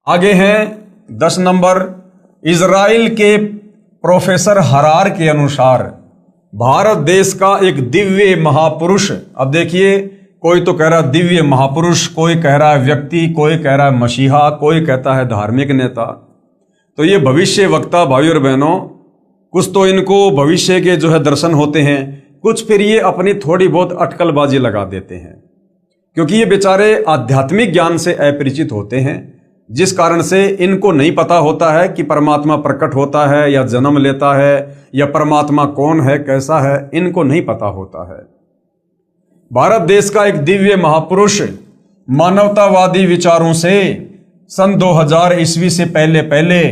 आगे हैं 10 number. Israel के प्रोफेसर हरार के अनुसार भारत देश का एक दिव्य महापुरुष, अब देखिए कोई तो कह रहा है दिव्य महापुरुष, कोई कह रहा है व्यक्ति, कोई कह रहा है मसीहा, कोई कहता है धार्मिक नेता। तो ये भविष्य वक्ता भाई और बहनों, कुछ तो इनको भविष्य के जो है दर्शन होते हैं, कुछ फिर ये अपनी थोड़ी बहुत अटकलबाजी लगा देते हैं, क्योंकि ये बेचारे आध्यात्मिक ज्ञान से अपरिचित होते हैं, जिस कारण से इनको नहीं पता होता है कि परमात्मा प्रकट होता है या जन्म लेता है या परमात्मा कौन है, कैसा है, इनको नहीं पता होता है। भारत देश का एक दिव्य महापुरुष मानवतावादी विचारों से सन 2000 ईस्वी से पहले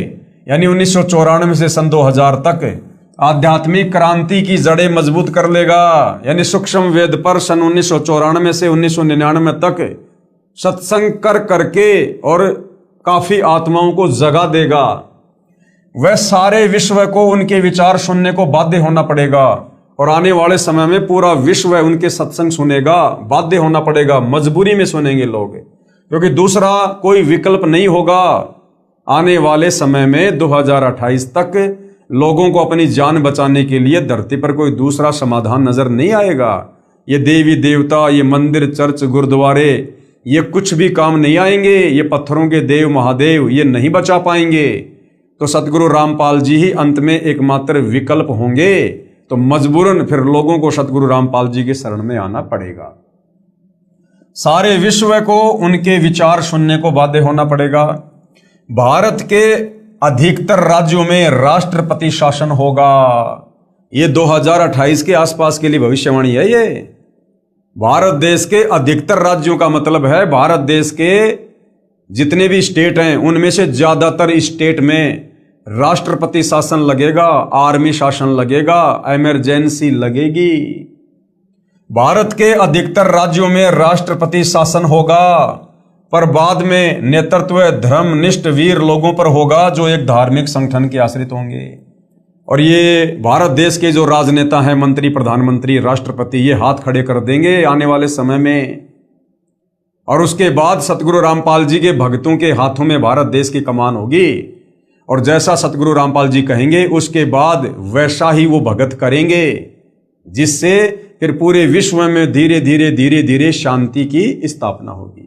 यानी 1994 से सन 2000 तक आध्यात्मिक क्रांति की जड़ें मजबूत कर लेगा। यानी सूक्ष्म वेद पर सन 1994 से 1999 तक सत्संग कर करके और काफी आत्माओं को जगा देगा। वह सारे विश्व को उनके विचार सुनने को बाध्य होना पड़ेगा, और आने वाले समय में पूरा विश्व उनके सत्संग सुनेगा, बाध्य होना पड़ेगा, मजबूरी में सुनेंगे लोग, क्योंकि दूसरा कोई विकल्प नहीं होगा। आने वाले समय में 2028 तक लोगों को अपनी जान बचाने के लिए धरती पर कोई दूसरा समाधान नजर नहीं आएगा। ये देवी देवता, ये मंदिर, चर्च, गुरुद्वारे, ये कुछ भी काम नहीं आएंगे। ये पत्थरों के देव महादेव ये नहीं बचा पाएंगे। तो सतगुरु रामपाल जी ही अंत में एकमात्र विकल्प होंगे। तो मजबूरन फिर लोगों को सतगुरु रामपाल जी के शरण में आना पड़ेगा। सारे विश्व को उनके विचार सुनने को बाध्य होना पड़ेगा। भारत के अधिकतर राज्यों में राष्ट्रपति शासन होगा। ये 2028 के आसपास के लिए भविष्यवाणी है। ये भारत देश के अधिकतर राज्यों का मतलब है भारत देश के जितने भी स्टेट हैं उनमें से ज्यादातर स्टेट में राष्ट्रपति शासन लगेगा, आर्मी शासन लगेगा, इमरजेंसी लगेगी। भारत के अधिकतर राज्यों में राष्ट्रपति शासन होगा, पर बाद में नेतृत्व धर्मनिष्ठ वीर लोगों पर होगा जो एक धार्मिक संगठन के आश्रित होंगे। और ये भारत देश के जो राजनेता हैं, मंत्री, प्रधानमंत्री, राष्ट्रपति, ये हाथ खड़े कर देंगे आने वाले समय में। और उसके बाद सतगुरु रामपाल जी के भक्तों के हाथों में भारत देश की कमान होगी, और जैसा सतगुरु रामपाल जी कहेंगे उसके बाद वैसा ही वो भगत करेंगे, जिससे फिर पूरे विश्व में धीरे धीरे शांति की स्थापना होगी।